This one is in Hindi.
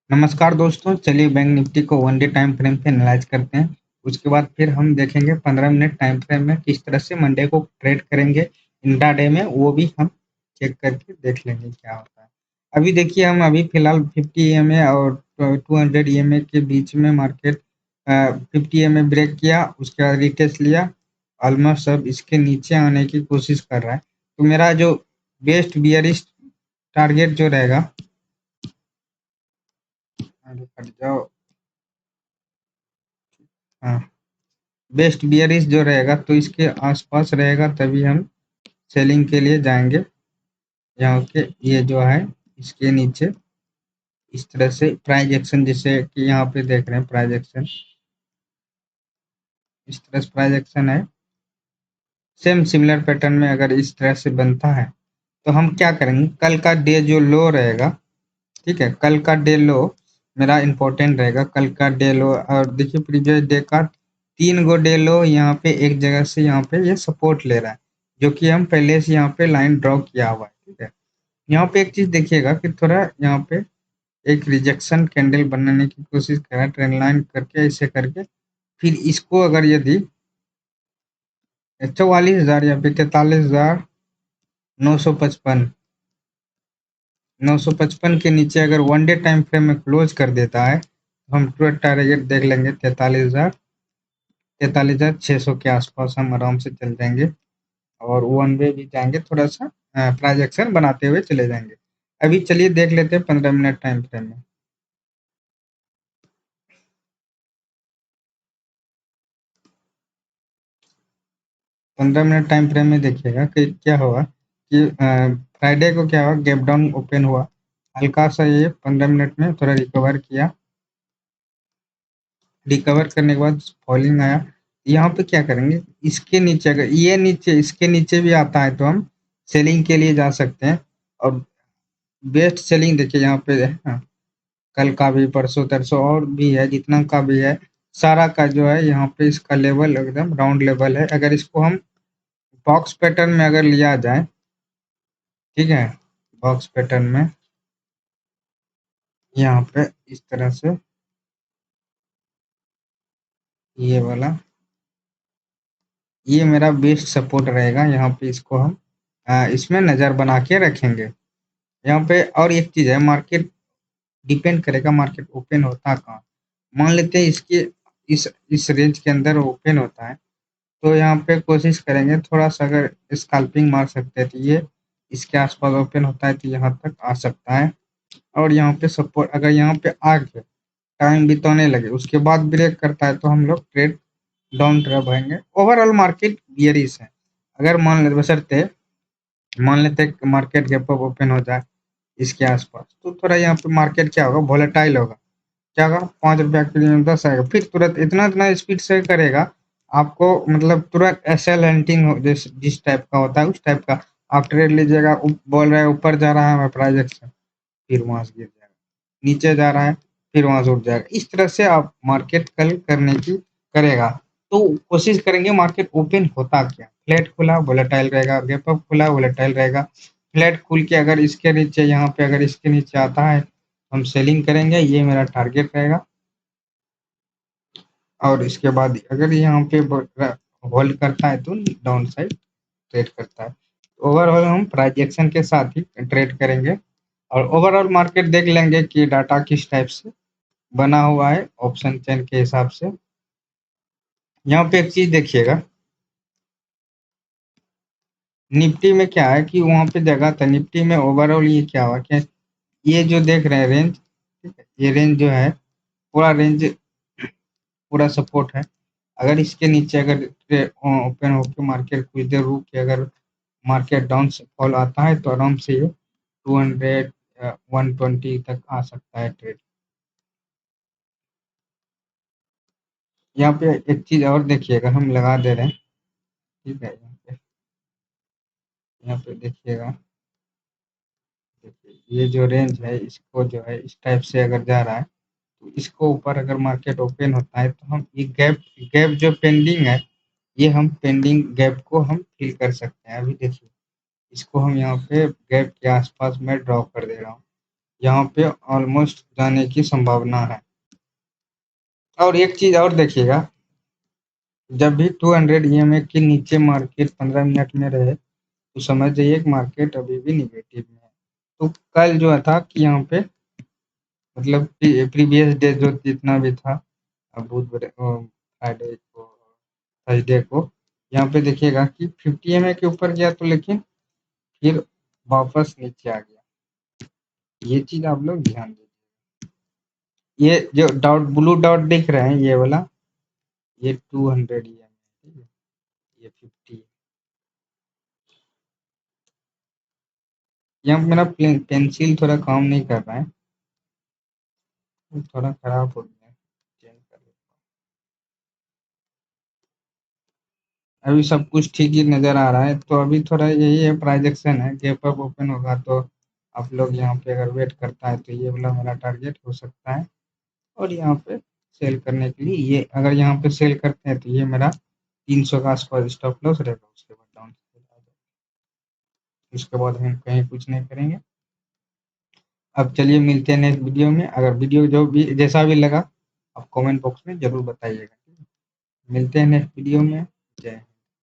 नमस्कार दोस्तों, चलिए बैंक निफ्टी को वन डे टाइम फ्रेम पे एनालाइज करते हैं। उसके बाद फिर हम देखेंगे 15 मिनट टाइम फ्रेम में किस तरह से मंडे को ट्रेड करेंगे इंट्राडे में, वो भी हम चेक करके देख लेंगे क्या होता है। अभी देखिए, हम अभी फिलहाल 50 ईएमए और 200 ईएमए के बीच में मार्केट 50 ईएमए ब्रेक किया, उसके बाद रिटेस्ट लिया। ऑलमोस्ट अब इसके नीचे आने की कोशिश कर रहा है, तो मेरा जो बेस्ट बियरिश टारगेट जो रहेगा, अरे हट जाओ, हाँ, बेस्ट बियरिश जो रहेगा तो इसके आसपास रहेगा, तभी हम सेलिंग के लिए जाएंगे। यहाँ के ये जो है इसके नीचे इस तरह से प्राइस एक्शन, जैसे कि यहाँ पे देख रहे हैं प्राइस एक्शन, इस तरह से प्राइस एक्शन है। सेम सिमिलर पैटर्न में अगर इस तरह से बनता है तो हम क्या करेंगे, कल का डे जो लो रहेगा, ठीक है, कल का डे लो मेरा इंपॉर्टेंट रहेगा। कल का डे लो, और देखिए प्रीवियस डे का 3 गो डे लो यहाँ पे एक जगह से यहाँ पे ये सपोर्ट ले रहा है, जो कि हम पहले से यहाँ पे लाइन ड्रॉ किया हुआ है, ठीक है। यहाँ पे एक चीज देखिएगा कि थोड़ा यहाँ पे एक रिजेक्शन कैंडल बनाने की कोशिश करा, ट्रेंड लाइन करके ऐसे करके, फिर इसको अगर यदि 44,000 या फिर 43,955 955 के नीचे अगर वन डे टाइम फ्रेम में क्लोज कर देता है तो हम ट्रेड टारगेट देख लेंगे 43,600 के आसपास हम आराम से चल जाएंगे, और वन वे भी जाएंगे, थोड़ा सा ट्रांजेक्शन बनाते हुए चले जाएंगे। अभी चलिए देख लेते हैं 15 मिनट टाइम फ्रेम में। 15 मिनट टाइम फ्रेम में देखिएगा कि क्या हुआ कि फ्राइडे को क्या हुआ, गैप डाउन ओपन हुआ, हल्का सा ये 15 मिनट में थोड़ा रिकवर किया। रिकवर करने के बाद फॉलिंग आया। यहाँ पे क्या करेंगे, इसके नीचे अगर ये नीचे इसके नीचे भी आता है तो हम सेलिंग के लिए जा सकते हैं। और बेस्ट सेलिंग देखिए यहाँ पे है, हाँ, कल का भी, परसों तरसों और भी है, जितना का भी है सारा का जो है यहाँ पे इसका लेवल एकदम राउंड लेवल है। अगर इसको हम बॉक्स पैटर्न में अगर लिया जाए, ठीक है, बॉक्स पैटर्न में यहाँ पे इस तरह से ये वाला, ये मेरा बेस्ट सपोर्ट रहेगा। यहाँ पे इसको हम इसमें नज़र बना के रखेंगे। यहाँ पे और एक चीज़ है, मार्केट डिपेंड करेगा मार्केट ओपन होता कहाँ। मान लेते हैं इसके इस रेंज के अंदर ओपन होता है, तो यहाँ पे कोशिश करेंगे थोड़ा सा, अगर स्कैल्पिंग मार सकते हैं तो ये इसके आसपास ओपन होता है तो यहाँ तक आ सकता है। और यहाँ पे सपोर्ट अगर यहाँ पे आ गया, टाइम बिताने लगे, उसके बाद ब्रेक करता है तो हम लोग ट्रेड डाउन ट्रेड आएंगे। ओवरऑल मार्केट बियरिश है। अगर मान लेते बशर्ते मान लेते मार्केट गैप अप ओपन हो जाए इसके आसपास, तो थोड़ा यहाँ पे मार्केट क्या होगा, वोलेटाइल होगा। क्या होगा, 5 रुपया के लिए 10 आएगा, फिर तुरंत इतना इतना स्पीड से करेगा आपको, मतलब तुरंत एसएल हंटिंग हो, जिस टाइप का होता है उस टाइप का आप ट्रेड लीजिएगा। बोल रहा है ऊपर जा रहा है हमारा प्राइस, फिर वहां से गिर जाएगा, नीचे जा रहा है फिर वहां से उठ जाएगा। इस तरह से आप मार्केट कल करने की करेगा। तो कोशिश करेंगे मार्केट ओपन होता क्या, फ्लैट खुला वोलेटाइल रहेगा, गैप अप खुला वोलेटाइल रहेगा। फ्लैट खुल के अगर इसके नीचे, यहाँ पे अगर इसके नीचे आता है हम सेलिंग करेंगे, ये मेरा टारगेट रहेगा। और इसके बाद अगर यहाँ पे होल्ड करता है तो डाउन साइड ट्रेड करता है। ओवरऑल हम प्राइस एक्शन के साथ ही ट्रेड करेंगे, और ओवरऑल मार्केट देख लेंगे कि डाटा किस टाइप से बना हुआ है ऑप्शन चेन के हिसाब से। यहाँ पे एक चीज देखिएगा, निफ्टी में क्या है कि वहां पे जगह था, निफ्टी में ओवरऑल ये क्या हुआ कि ये जो देख रहे हैं रेंज, ठीक है, ये रेंज जो है पूरा रेंज पूरा सपोर्ट है। अगर इसके नीचे अगर ओपन होकर मार्केट कुछ देर रुक के अगर मार्केट डाउन से फॉल आता है तो आराम से ये 200 120 तक आ सकता है ट्रेड। यहाँ पे एक चीज और देखिएगा, हम लगा दे रहे हैं, ठीक है, यहाँ पे देखिएगा, देखिए ये जो रेंज है इसको जो है इस टाइप से अगर जा रहा है तो इसको ऊपर अगर मार्केट ओपन होता है तो हम ये गैप गैप जो पेंडिंग है, ये हम पेंडिंग गैप को हम फिल कर सकते हैं। अभी देखिए इसको हम यहाँ पे गैप के आसपास में ड्रॉ कर दे रहा हूँ, यहाँ पे ऑलमोस्ट जाने की संभावना है। और एक चीज और देखिएगा, जब भी 200 ईएमए के नीचे मार्केट 15 मिनट में रहे तो समझ जाइए कि मार्केट अभी भी निगेटिव में है। तो कल जो था कि यहाँ पे मतलब प्रीवियस डे जो जितना भी था, बुध फ्राइडे को, थर्सडे को, यहाँ पे देखिएगा कि 50 ईएमए के ऊपर गया तो लेकिन फिर वापस नीचे आ गया। ये चीज आप लोग ध्यान दीजिए। ये जो डॉट ब्लू डॉट दिख रहे हैं ये वाला, ये 200 ईएमए, ठीक है, ये 50। यहाँ मेरा पेंसिल थोड़ा काम नहीं कर रहा है, थोड़ा खराब हो गया है, चेंज कर लेता हूँ। अभी सब कुछ ठीक ही नजर आ रहा है, तो अभी थोड़ा यही है, प्राइजेक्शन है, गैप अप ओपन होगा तो आप लोग यहाँ पे अगर वेट करता है तो ये वाला मेरा टारगेट हो सकता है। और यहाँ पे सेल करने के लिए, ये अगर यहाँ पे सेल करते हैं तो ये मेरा 300 का आसपास स्टॉप लॉस रहेगा, उसके बाद डाउन, उसके बाद हम कहीं कुछ नहीं करेंगे। अब चलिए मिलते हैं नेक्स्ट वीडियो में। अगर वीडियो जो भी जैसा भी लगा आप कमेंट बॉक्स में जरूर बताइएगा। मिलते हैं नेक्स्ट वीडियो में। जय हिंद।